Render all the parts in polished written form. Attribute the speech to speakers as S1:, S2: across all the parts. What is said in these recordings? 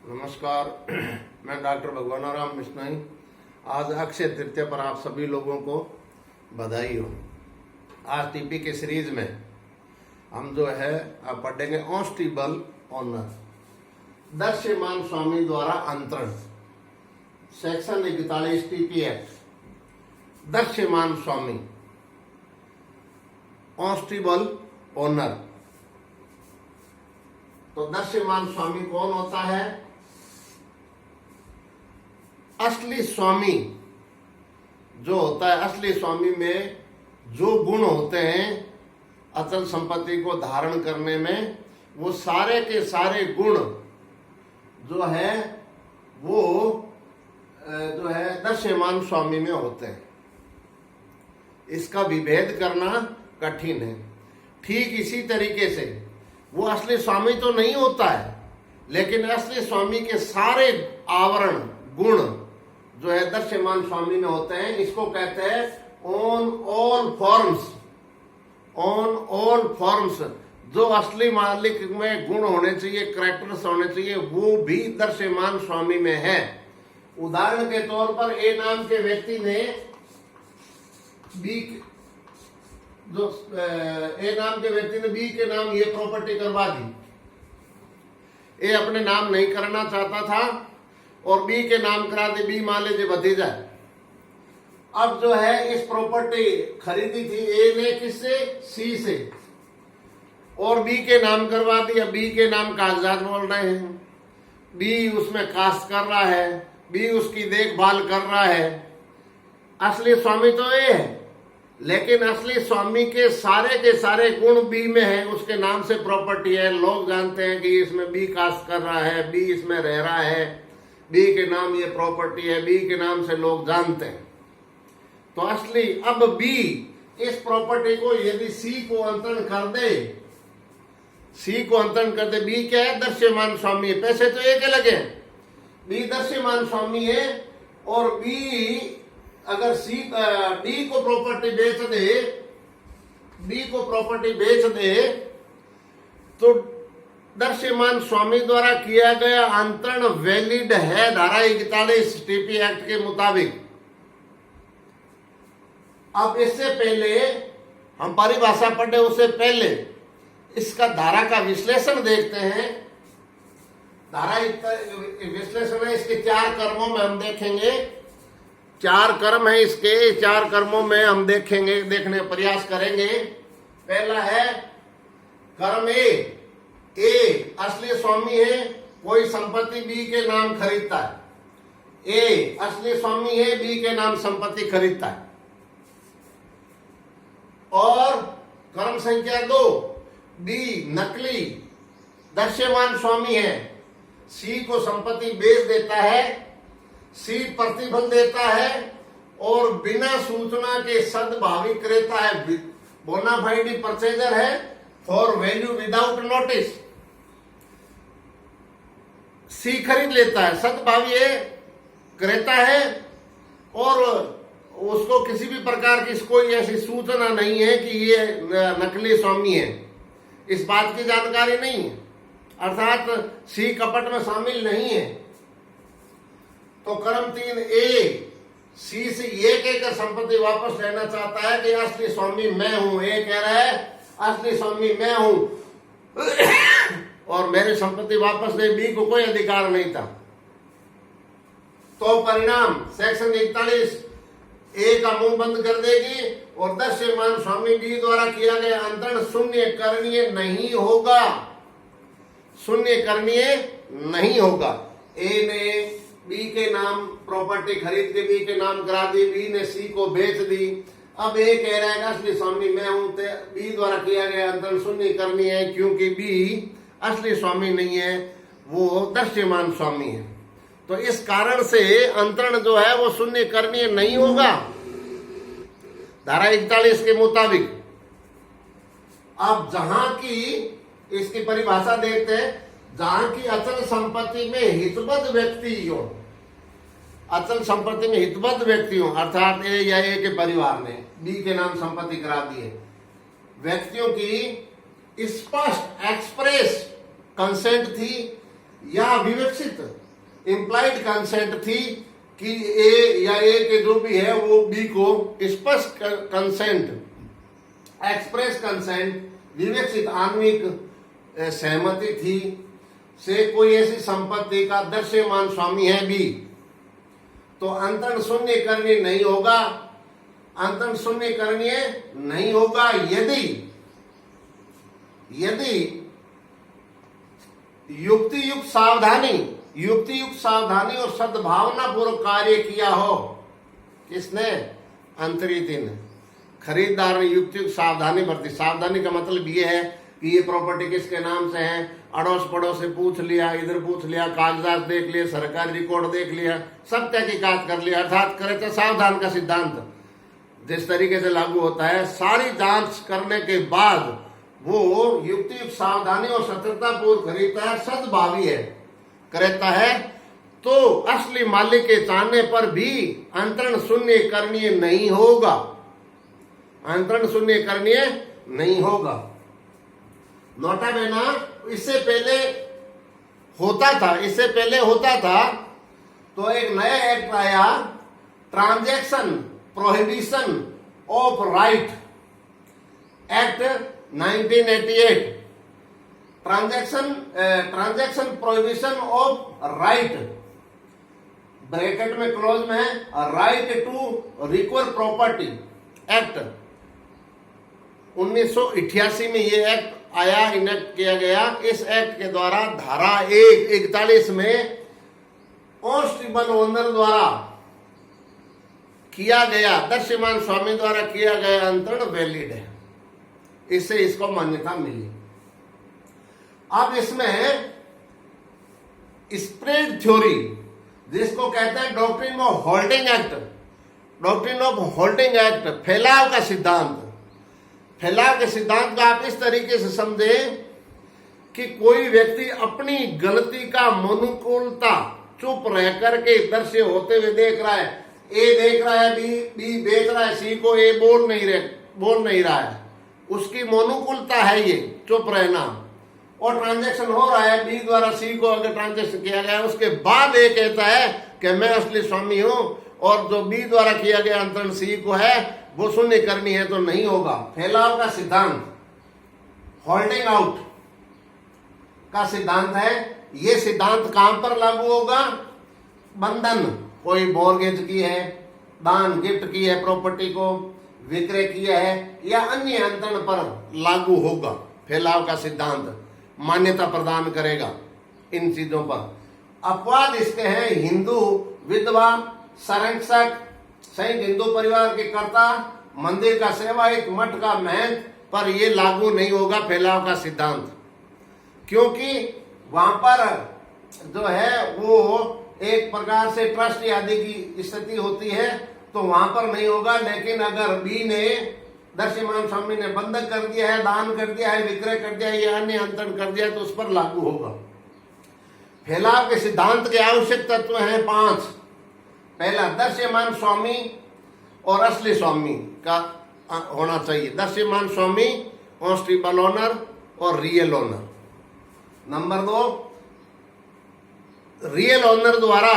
S1: नमस्कार। मैं डॉक्टर भगवानाराम बिश्नोई। आज अक्षय तृतीया पर आप सभी लोगों को बधाई हो। आज टीपी के सीरीज में हम जो है आप पढ़ेंगे ऑनस्टेबल ऑनर, दर्श्यमान स्वामी द्वारा अंतरण, सेक्शन 41 टीपी एक्ट। दर्श्यमान स्वामी, ऑनस्टेबल ऑनर। तो दर्श्यमान स्वामी कौन होता है? असली स्वामी जो होता है, असली स्वामी में जो गुण होते हैं अचल संपत्ति को धारण करने में, वो सारे के सारे गुण जो है वो जो है दर्श्यमान स्वामी में होते हैं। इसका विभेद करना कठिन है। ठीक इसी तरीके से वो असली स्वामी तो नहीं होता है, लेकिन असली स्वामी के सारे आवरण गुण जो है दर्श्यमान स्वामी में होते हैं। इसको कहते हैं on all forms. On all forms जो असली मालिक में गुण होने चाहिए, कैरेक्टर्स होने चाहिए, वो भी दर्श्यमान स्वामी में है। उदाहरण के तौर पर ए नाम के व्यक्ति ने बी ए नाम के व्यक्ति ने बी के नाम ये प्रॉपर्टी करवा दी। ए अपने नाम नहीं करना चाहता था और बी के नाम करा दे। बी मान लीजिए भतीजा। अब जो है इस प्रॉपर्टी खरीदी थी ए ने किससे? सी से, और बी के नाम करवा दिया। बी के नाम कागजात बोल रहे हैं, बी उसमें कास्ट कर रहा है, बी उसकी देखभाल कर रहा है। असली स्वामी तो ए है, लेकिन असली स्वामी के सारे गुण बी में है। उसके नाम से प्रॉपर्टी है। लोग जानते हैं कि इसमें बी कास्ट कर रहा है, बी इसमें रह रहा है, बी के नाम ये प्रॉपर्टी है, बी के नाम से लोग जानते हैं। तो असली अब बी इस प्रॉपर्टी को यदि सी को अंतरण कर दे, सी को अंतरण कर दे, बी क्या है? दर्श्यमान स्वामी है। पैसे तो एक लगे, बी दर्श्यमान स्वामी है। और बी अगर सी डी को प्रॉपर्टी बेच दे, बी को प्रॉपर्टी बेच दे, तो दर्श्यमान स्वामी द्वारा किया गया अंतरण वैलिड है धारा 41 टीपी एक्ट के मुताबिक। अब इससे पहले हम परिभाषा पढ़े, उससे पहले इसका धारा का विश्लेषण देखते हैं। धारा विश्लेषण है, इसके 4 कर्मों में हम देखेंगे। 4 कर्म है इसके, 4 कर्मों में हम देखने का प्रयास करेंगे। पहला है कर्म ए असली स्वामी है, कोई संपत्ति बी के नाम खरीदता है। ए असली स्वामी है, बी के नाम संपत्ति खरीदता है। और कर्म संख्या 2, बी नकली दर्श्यमान स्वामी है, सी को संपत्ति बेच देता है, सी प्रतिफल देता है और बिना सूचना के सद्भावी क्रेता है, बोनाफाइड परचेजर है फॉर वैल्यू विदाउट नोटिस। सी खरीद लेता है, सद्भावी है, क्रेता है, और उसको किसी भी प्रकार की कोई ऐसी सूचना नहीं है कि ये नकली स्वामी है। इस बात की जानकारी नहीं है, अर्थात सी कपट में शामिल नहीं है। तो कर्म 3 ए सी से ये कहकर संपत्ति वापस लेना चाहता है कि असली स्वामी मैं हूं। ए कह रहा है असली स्वामी मैं हूं और मेरी संपत्ति वापस दे। बी को कोई अधिकार नहीं था। तो परिणाम सेक्शन 41 ए का मुंह बंद कर देगी और दर्श्यमान स्वामी बी द्वारा किया गया अंतरण शून्य करणीय नहीं होगा। शून्य करणीय नहीं होगा। ए ने बी के नाम प्रॉपर्टी खरीद के बी के नाम करा दी, बी ने सी को बेच दी। अब ए कह रहा है असली स्वामी मैं हूं, बी द्वारा किया गया अंतरण शून्य करनी है, क्योंकि बी असली स्वामी नहीं है, वो दर्श्यमान स्वामी है। तो इस कारण से अंतरण जो है वो शून्य करनी नहीं होगा धारा 41 के मुताबिक। अब जहां की इसकी परिभाषा देखते हैं, जहां की अचल संपत्ति में हितबद्ध व्यक्ति हो, अचल संपत्ति में हितबद्ध व्यक्ति हो, अर्थात ए या ए के परिवार ने बी के नाम संपत्ति करा दी है, व्यक्तियों की स्पष्ट एक्सप्रेस कंसेंट थी या विवक्षित इम्प्लाइड कंसेंट थी कि ए या ए के जो भी है वो बी को स्पष्ट कंसेंट, एक्सप्रेस कंसेंट, विवक्षित आणविक सहमति थी से कोई ऐसी संपत्ति का दृश्यमान स्वामी है बी, तो अंतरण शून्य करणीय नहीं होगा। अंतरण शून्य करणीय नहीं होगा यदि युक्ति युक्त सावधानी और सद्भावना पूर्वक कार्य किया हो। किसने? अंतरिति ने। खरीदार ने युक्ति सावधानी बरती। सावधानी का मतलब ये है कि ये प्रॉपर्टी किसके नाम से है, अड़ोस पड़ोस से पूछ लिया, इधर पूछ लिया, कागजात देख लिए, सरकारी रिकॉर्ड देख लिया, सब तहकीकात कर लिया। अर्थात करे तो सावधान का सिद्धांत जिस तरीके से लागू होता है, सारी जांच करने के बाद वो युक्ति सावधानी और सतर्कता पूर्वक खरीदता है, सद्भावी है, करता है, तो असली मालिक के चाहने पर भी अंतरण शून्य करणीय नहीं होगा। अंतरण शून्य करणीय नहीं होगा। नोटा बेना, इससे पहले होता था तो एक नया एक्ट आया, transaction prohibition of right act 1988। Transaction prohibition of right, bracket में क्लोज में है, right to recover property act 1988 में ये एक्ट आया, इनेक्ट किया गया। इस एक्ट के द्वारा धारा 141 में ऑनस्टेबल ओनर द्वारा किया गया, दृश्यमान स्वामी द्वारा किया गया अंतरण वैलिड है, इससे इसको मान्यता मिली। अब इसमें स्प्रेड थ्योरी, जिसको कहते हैं doctrine of holding act, doctrine of holding act, फैलाव का सिद्धांत। फैलाव के सिद्धांत का आप इस तरीके से समझे कि कोई व्यक्ति अपनी गलती का मनुकूलता चुप रह करके दृश्य होते हुए देख रहा है, ए देख रहा है, बी देख रहा है, सी को ए बोल नहीं रहा है, उसकी मनुकूलता है ये चुप रहना, और ट्रांजैक्शन हो रहा है बी द्वारा सी को अगर ट्रांजैक्शन किया गया, उसके बाद ये कहता है कि मैं असली स्वामी हूं, और जो बी द्वारा किया गया अंतरण सी को है वो शून्य करनी है तो नहीं होगा। फैलाव का सिद्धांत, होल्डिंग आउट का सिद्धांत है। ये सिद्धांत कहां पर लागू होगा? बंधन, कोई मॉर्गेज की है, दान गिफ्ट की है, प्रॉपर्टी को विक्रय किया है, या अन्य अंतरण पर लागू होगा। फैलाव का सिद्धांत मान्यता प्रदान करेगा इन चीजों पर। अपवाद इसके हैं हिंदू विधवा, संरक्षक, संयुक्त हिंदू परिवार के कर्ता, मंदिर का सेवायत, मठ का महंत पर यह लागू नहीं होगा फैलाव का सिद्धांत, क्योंकि वहां पर जो है वो एक प्रकार से ट्रस्ट आदि की स्थिति होती है, तो वहां पर नहीं होगा। लेकिन अगर बी ने, दृश्यमान स्वामी ने बंधक कर दिया है, दान कर दिया है, विक्रय कर दिया है या अन्य अंतरण कर दिया है, तो उस पर लागू होगा। फैलाव के सिद्धांत के आवश्यक तत्व हैं 5। पहला, दृश्यमान स्वामी और असली स्वामी का होना चाहिए। दृश्यमान स्वामी, ऑनस्टेबल ओनर और real owner. Number 2, real owner द्वारा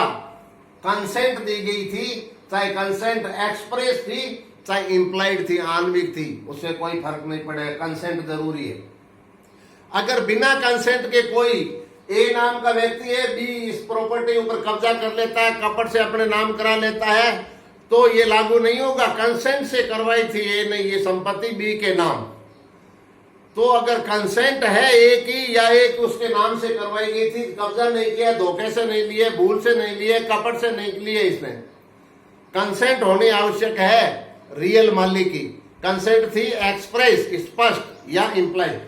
S1: कंसेंट दी गई थी, चाहे कंसेंट एक्सप्रेस थी चाहे इंप्लाइड थी, आणविक थी, उससे कोई फर्क नहीं पड़ेगा, कंसेंट जरूरी है। अगर बिना कंसेंट के कोई ए नाम का व्यक्ति है, बी इस प्रॉपर्टी ऊपर कब्जा कर लेता है, कपट से अपने नाम करा लेता है, तो ये लागू नहीं होगा। कंसेंट से करवाई थी ए ने ये संपत्ति बी के नाम, तो अगर कंसेंट है ए की या एक उसके नाम से करवाई गई थी, कब्जा नहीं किया, धोखे से नहीं लिए, भूल से नहीं लिए, कपट से नहीं लिए, इसने कंसेंट होनी आवश्यक है। रियल मालिक की कंसेंट थी एक्सप्रेस, स्पष्ट या इंप्लाइड।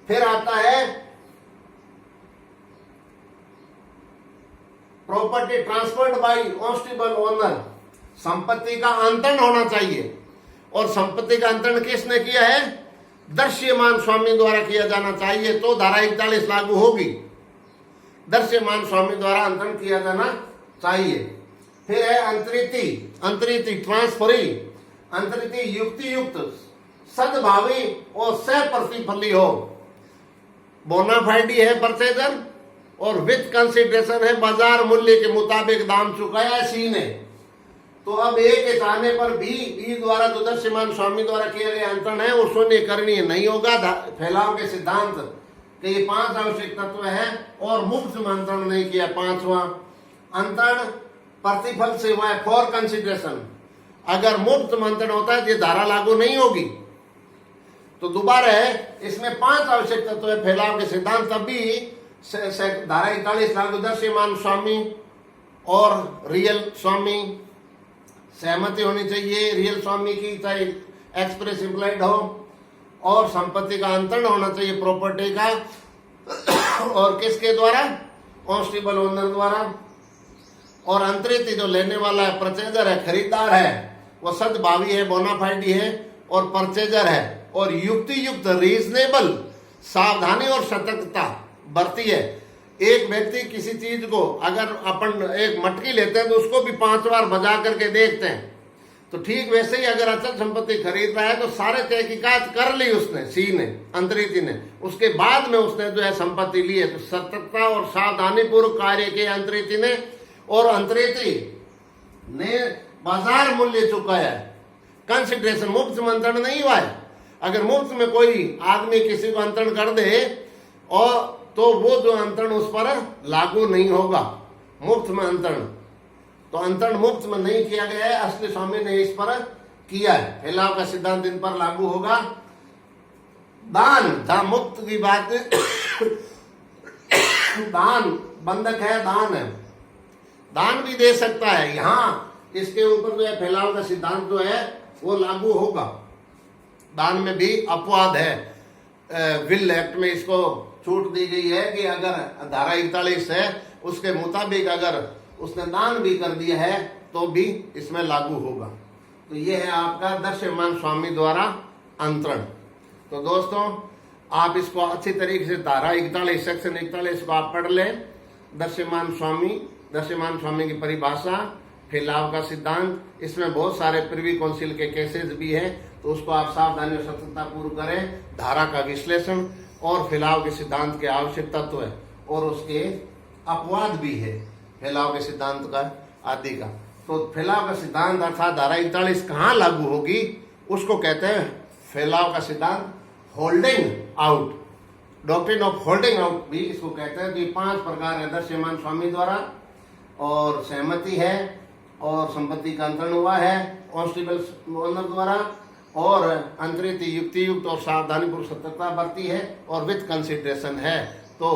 S1: फिर आता है property transferred by unstable owner, संपत्ति का अंतरण होना चाहिए। और संपत्ति का अंतरण किसने किया है? दृश्यमान स्वामी द्वारा किया जाना चाहिए, तो धारा 41 लागू होगी। दृश्यमान स्वामी द्वारा अंतरण किया जाना चाहिए। फिर है अंतरिति ट्रांसफरी, अंतरिति युक्ति युक्त, सद्भावी और सह प्रतिफली हो। बोनाफाइडी है परचेजर और विथ कंसिडरेशन है बाजार मूल्य के मुताबिक दाम चुकाया सी ने। तो अब ए के चाहने पर बी द्वारा जो दृश्यमान स्वामी द्वारा किया गया अंतरण है वो शून्य करणीय नहीं होगा। फैलाव के सिद्धांत कि ये 5 आवश्यक तत्व है और मुफ्त में अंतरण नहीं किया। 5वां अंतरण प्रतिफल से हुआ है फॉर कंसिडरेशन। अगर मुफ्त में अंतरण होता है तो ये धारा लागू नहीं होगी। तो दोबारा है इसमें 5 आवश्यक तत्व है फैलाव के सिद्धांत, तब भी धारा 41 लागू। दृश्यमान स्वामी और रियल स्वामी सहमति होनी चाहिए। रियल स्वामी की चाहे एक्सप्रेस इम्प्लाइड हो और संपत्ति का अंतरण होना चाहिए प्रॉपर्टी का, और किसके द्वारा? कॉन्स्टेबल ओनर द्वारा। और अंतरित जो लेने वाला है परचेजर है, खरीदार है, वो सद्भावी है, बोनाफाइडी है और परचेजर है और युक्ति युक्त रीजनेबल सावधानी और सतर्कता बरती है। एक व्यक्ति किसी चीज को अगर अपन एक मटकी लेते हैं तो उसको भी 5 बार बजा करके देखते हैं। तो ठीक वैसे ही अगर अचल संपत्ति खरीद रहा है तो सारे तहकीकात कर ली उसने, सी ने, अंतरिति ने, उसके बाद में उसने जो है संपत्ति ली है। तो सतर्कता और सावधानी पूर्वक कार्य किए अंतरिति ने, और अंतरिति ने बाजार मूल्य चुकाया है। कंसिडरेशन मुफ्त में अंतरण नहीं हुआ है। अगर मुफ्त में कोई आदमी किसी को अंतरण कर दे और तो वो जो अंतरण उस पर लागू नहीं होगा। मुफ्त में अंतरण, तो अंतरण मुफ्त में नहीं किया गया है, असली स्वामी ने इस पर किया है। फैलाव का सिद्धांत इन पर लागू होगा। दान, जहां मुफ्त की बात दान बंधक है, दान है, दान भी दे सकता है। यहाँ इसके ऊपर जो है फैलाव का सिद्धांत जो है वो लागू होगा। दान में भी अपवाद है। विल एक्ट में इसको छूट दी गई है कि अगर धारा 41 है उसके मुताबिक अगर उसने दान भी कर दिया है तो भी इसमें लागू होगा। तो ये है आपका दृश्यमान स्वामी द्वारा अंतरण। तो दोस्तों आप इसको अच्छी तरीके से धारा 41 सेक्शन 41 को आप पढ़ लें। दृश्यमान स्वामी की परिभाषा, फैलाव का सिद्धांत, इसमें बहुत सारे प्रिवी काउंसिल के केसेस भी हैं, तो उसको आप सावधानी और सतर्कता पूर्व करें। धारा का विश्लेषण और फैलाव के सिद्धांत के आवश्यक तत्व है और उसके अपवाद भी है फैलाव के सिद्धांत का आदि का। तो फैलाव का सिद्धांत अर्थात धारा 41 कहाँ लागू होगी उसको कहते हैं फैलाव का सिद्धांत holding out, doctrine of holding out भी इसको कहते हैं। तो ये 5 प्रकार है दृश्यमान स्वामी द्वारा, और सहमति है, और संपत्ति का अंतरण हुआ है कॉन्स्टेबल ओनर द्वारा, और अंतरित युक्ति युक्त और सावधानी पूर्वक सतर्कता बरती है, और विथ कंसिडरेशन है। तो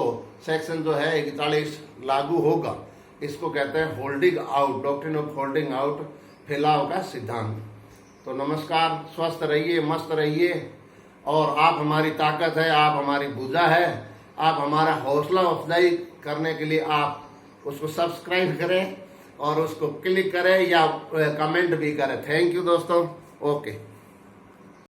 S1: सेक्शन जो है 41 लागू होगा। इसको कहते हैं holding out, doctrine of holding out, फैलाव का सिद्धांत। तो नमस्कार, स्वस्थ रहिए, मस्त रहिए, और आप हमारी ताकत है, आप हमारी भुजा है, आप हमारा हौसला अफजाई करने के लिए आप उसको सब्सक्राइब करें और उसको क्लिक करें या कमेंट भी करें। थैंक यू दोस्तों। ओके।